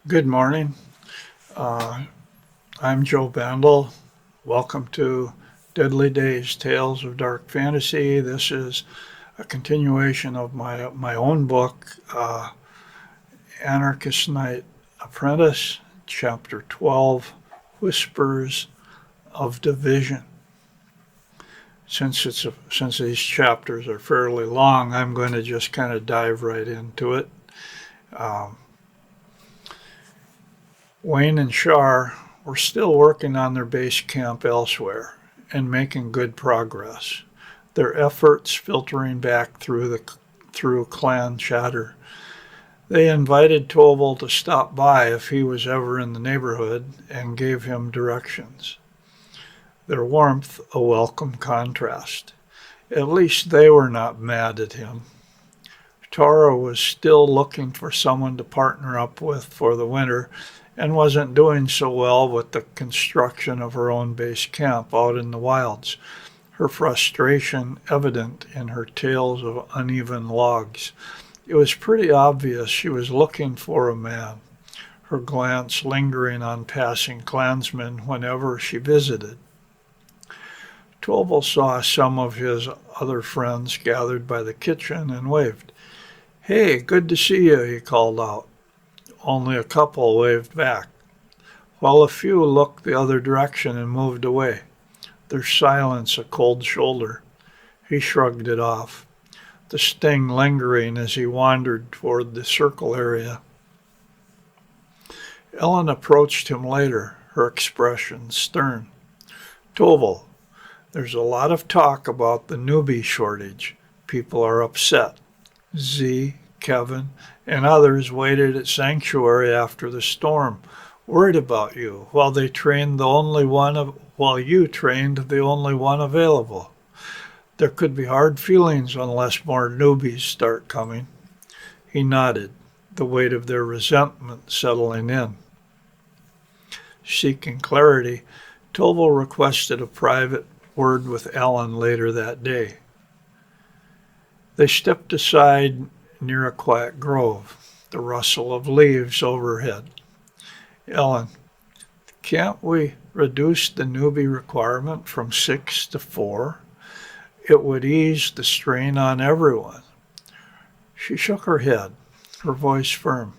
Good morning. Uh, I'm Joe Bandel. Welcome to Deadly Days, Tales of Dark Fantasy. This is a continuation of my own book, Anarchist Night Apprentice, Chapter 12, Whispers of Division. Since these chapters are fairly long, I'm going to just kind of dive right into it. Um, Wayne and Shar were still working on their base camp elsewhere and making good progress, their efforts filtering back through clan chatter. They invited Tobal to stop by if he was ever in the neighborhood and gave him directions. Their warmth a welcome contrast. At least they were not mad at him. Tara was still looking for someone to partner up with for the winter and wasn't doing so well with the construction of her own base camp out in the wilds, her frustration evident in her tales of uneven logs. It was pretty obvious she was looking for a man, her glance lingering on passing clansmen whenever she visited. Tobal saw some of his other friends gathered by the kitchen and waved. "Hey, good to see you," he called out. Only a couple waved back, while a few looked the other direction and moved away, their silence a cold shoulder. He shrugged it off, the sting lingering as he wandered toward the circle area. Ellen approached him later, her expression stern. "Tobal, there's a lot of talk about the newbie shortage. People are upset. Z, Kevin, and others waited at Sanctuary after the storm, worried about you, while you trained the only one available. There could be hard feelings unless more newbies start coming." He nodded, the weight of their resentment settling in. Seeking clarity, Tobal requested a private word with Ellen later that day. They stepped aside near a quiet grove, the rustle of leaves overhead. "Ellen, can't we reduce the newbie requirement from 6 to 4? It would ease the strain on everyone." She shook her head, her voice firm.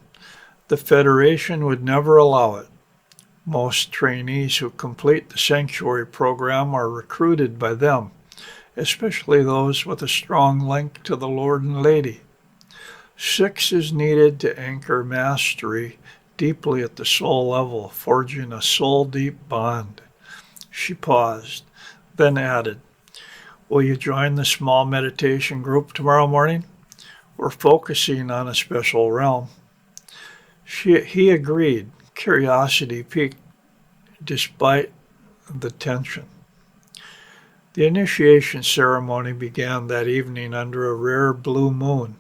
"The Federation would never allow it. Most trainees who complete the Sanctuary program are recruited by them, especially those with a strong link to the Lord and Lady. 6 is needed to anchor mastery deeply at the soul level, forging a soul-deep bond." She paused, then added, "Will you join the small meditation group tomorrow morning? We're focusing on a special realm." He agreed, curiosity piqued despite the tension. The initiation ceremony began that evening under a rare blue moon,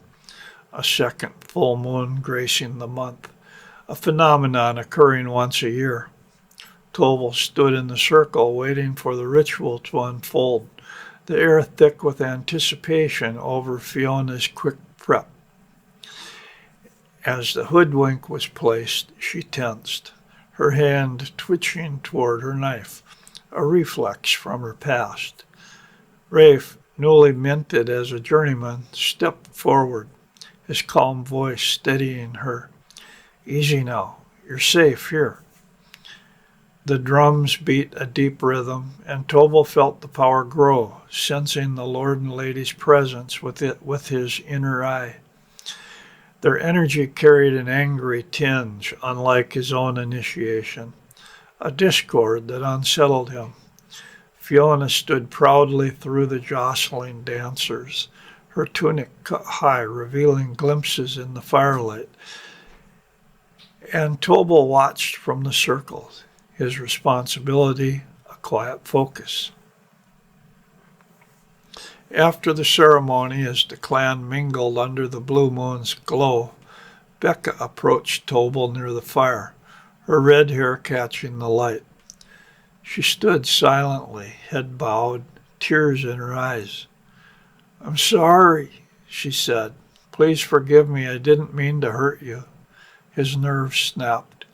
a second full moon gracing the month, a phenomenon occurring once a year. Tobal stood in the circle waiting for the ritual to unfold, the air thick with anticipation over Fiona's quick prep. As the hoodwink was placed, she tensed, her hand twitching toward her knife, a reflex from her past. Rafe, newly minted as a journeyman, stepped forward, his calm voice steadying her. "Easy now. You're safe here." The drums beat a deep rhythm, and Tobal felt the power grow, sensing the Lord and Lady's presence with his inner eye. Their energy carried an angry tinge, unlike his own initiation, a discord that unsettled him. Fiona stood proudly through the jostling dancers, her tunic cut high, revealing glimpses in the firelight. And Tobal watched from the circle, his responsibility a quiet focus. After the ceremony, as the clan mingled under the blue moon's glow, Becca approached Tobal near the fire, her red hair catching the light. She stood silently, head bowed, tears in her eyes. "I'm sorry," she said. "Please forgive me. I didn't mean to hurt you." His nerves snapped.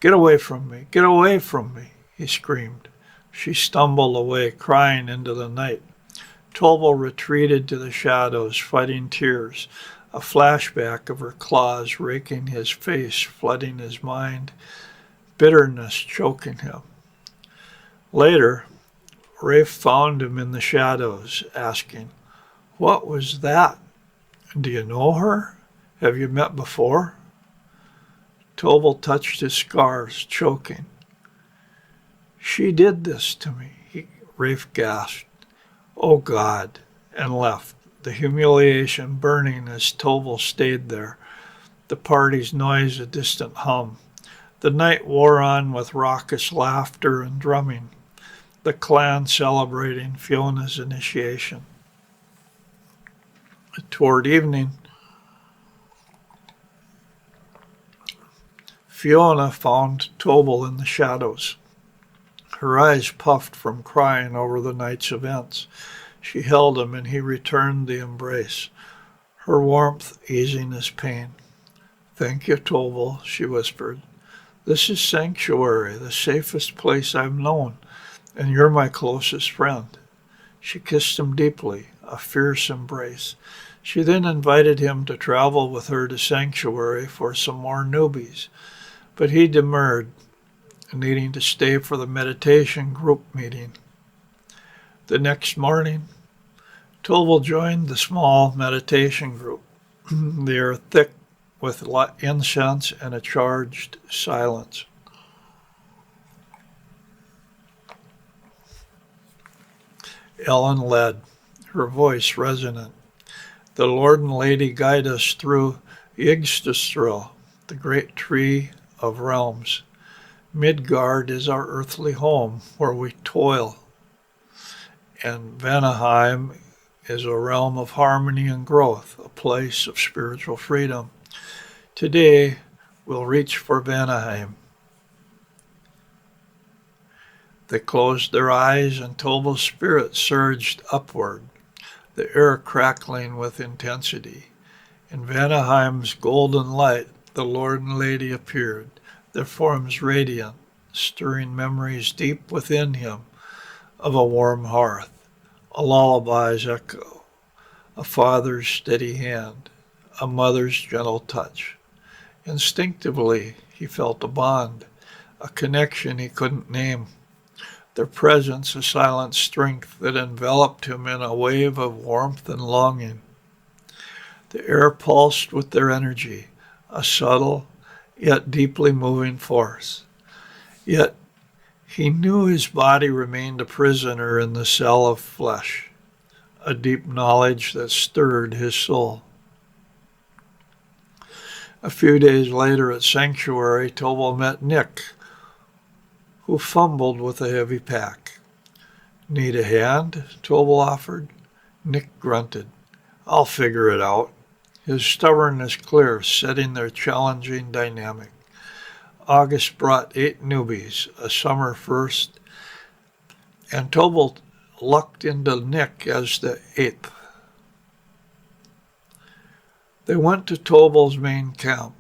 Get away from me! Get away from me! He screamed. She stumbled away, crying into the night. Tobal retreated to the shadows, fighting tears, a flashback of her claws raking his face, flooding his mind, bitterness choking him. Later, Rafe found him in the shadows, asking, "What was that? Do you know her? Have you met before?" Tobal touched his scars, choking. "She did this to me," Rafe gasped. "Oh, God," and left, the humiliation burning as Tobal stayed there, the party's noise a distant hum. The night wore on with raucous laughter and drumming, the clan celebrating Fiona's initiation. Toward evening, Fiona found Tobal in the shadows. Her eyes puffed from crying over the night's events. She held him, and he returned the embrace, her warmth easing his pain. "Thank you, Tobal," she whispered. "This is sanctuary, the safest place I've known, and you're my closest friend." She kissed him deeply, a fierce embrace. She then invited him to travel with her to sanctuary for some more newbies, but he demurred, needing to stay for the meditation group meeting. The next morning, Tobal joined the small meditation group. They are thick with incense and a charged silence. Ellen led, her voice resonant. "The Lord and Lady guide us through Yggdrasil, the great tree of realms. Midgard is our earthly home, where we toil, and Vanaheim is a realm of harmony and growth, a place of spiritual freedom. Today, we'll reach for Vanaheim." They closed their eyes, and Tobal's spirit surged upward, the air crackling with intensity. In Vanaheim's golden light, the Lord and Lady appeared, their forms radiant, stirring memories deep within him of a warm hearth, a lullaby's echo, a father's steady hand, a mother's gentle touch. Instinctively, he felt a bond, a connection he couldn't name, their presence a silent strength that enveloped him in a wave of warmth and longing. The air pulsed with their energy, a subtle yet deeply moving force. Yet he knew his body remained a prisoner in the cell of flesh, a deep knowledge that stirred his soul. A few days later at Sanctuary, Tobal met Nick, who fumbled with a heavy pack. "Need a hand?" Tobal offered. Nick grunted. "I'll figure it out." His stubbornness clear, setting their challenging dynamic. August brought 8 newbies, a summer first, and Tobal lucked into Nick as the 8th. They went to Tobal's main camp,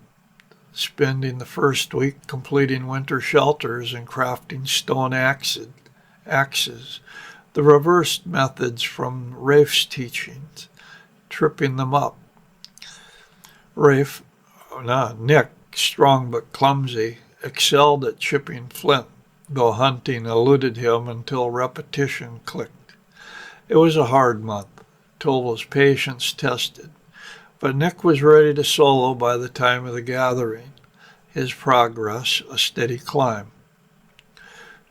spending the first week completing winter shelters and crafting stone axes, the reversed methods from Rafe's teachings, tripping them up. Nick, strong but clumsy, excelled at chipping flint, though hunting eluded him until repetition clicked. It was a hard month, Tobal's patience tested, but Nick was ready to solo by the time of the gathering, his progress a steady climb.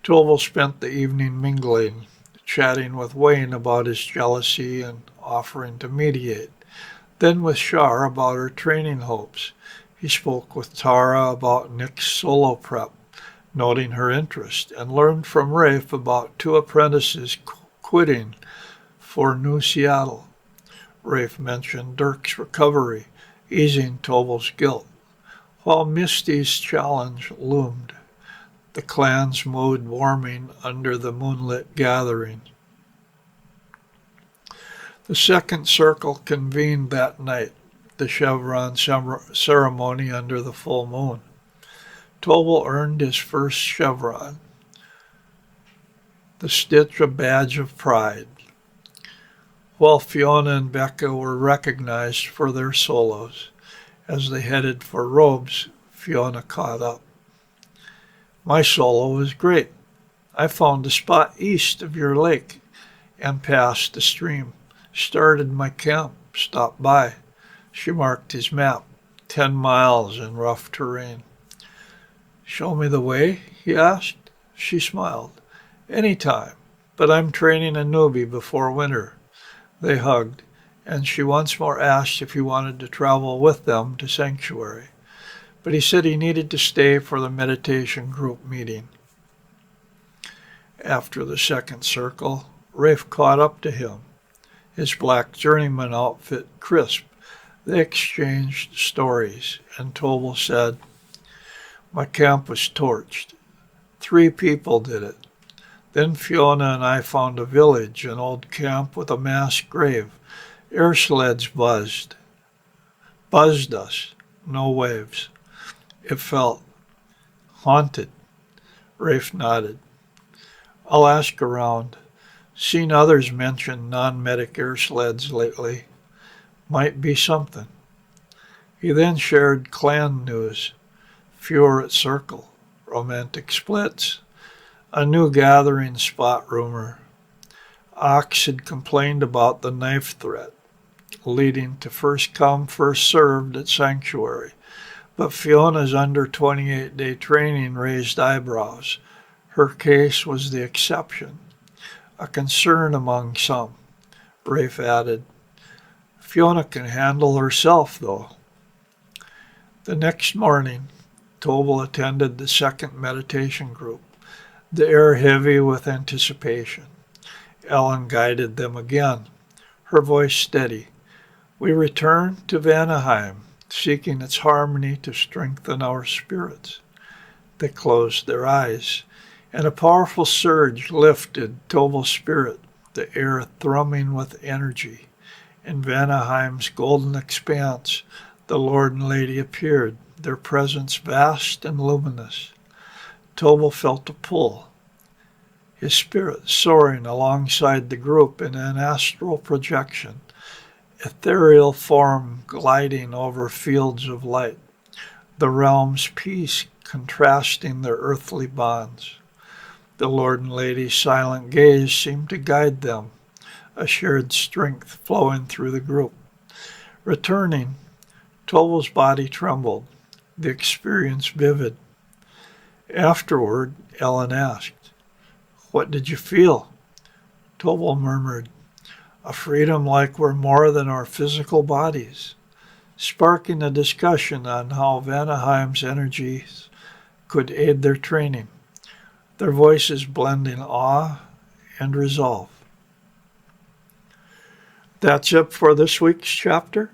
Tobal spent the evening mingling, chatting with Wayne about his jealousy and offering to mediate, then with Shar about her training hopes. He spoke with Tara about Nick's solo prep, noting her interest, and learned from Rafe about 2 apprentices quitting for New Seattle. Rafe mentioned Dirk's recovery, easing Tobal's guilt, while Misty's challenge loomed, the clan's mood warming under the moonlit gathering. The second circle convened that night, the chevron ceremony under the full moon. Tobal earned his first chevron, the stitch a badge of pride, while Fiona and Becca were recognized for their solos. As they headed for robes, Fiona caught up. My solo was great. I found a spot east of your lake and passed the stream. Started my camp, stopped by. She marked his map, 10 miles in rough terrain. Show me the way, he asked. She smiled. Anytime, but I'm training a newbie before winter. They hugged, and she once more asked if he wanted to travel with them to Sanctuary. But he said he needed to stay for the meditation group meeting. After the second circle, Rafe caught up to him, his black journeyman outfit crisp. They exchanged stories, and Tobal said, my camp was torched. 3 people did it. Then Fiona and I found a village, an old camp with a mass grave. Air sleds buzzed us, no waves. It felt haunted. Rafe nodded. I'll ask around. Seen others mention non-medic air sleds lately. Might be something. He then shared clan news. Fewer at Circle. Romantic splits. A new gathering spot rumor. Ox had complained about the knife threat, leading to first come, first served at Sanctuary. But Fiona's under 28-day training raised eyebrows. Her case was the exception, a concern among some. Rafe added, Fiona can handle herself, though. The next morning, Tobal attended the second meditation group, the air heavy with anticipation. Ellen guided them again, her voice steady. We return to Vanaheim, seeking its harmony to strengthen our spirits. They closed their eyes, and a powerful surge lifted Tobal's spirit, the air thrumming with energy. In Vanaheim's golden expanse, the Lord and Lady appeared, their presence vast and luminous. Tobal felt a pull, his spirit soaring alongside the group in an astral projection, ethereal form gliding over fields of light, the realm's peace contrasting their earthly bonds. The Lord and Lady's silent gaze seemed to guide them, a shared strength flowing through the group. Returning, Tobal's body trembled, the experience vivid. Afterward, Ellen asked, What did you feel? Tobal murmured, A freedom like we're more than our physical bodies, sparking a discussion on how Vanaheim's energies could aid their training, their voices blending awe and resolve. That's it for this week's chapter.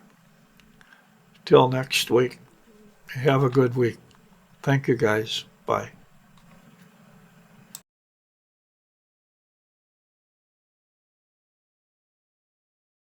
Till next week, have a good week. Thank you, guys. Bye.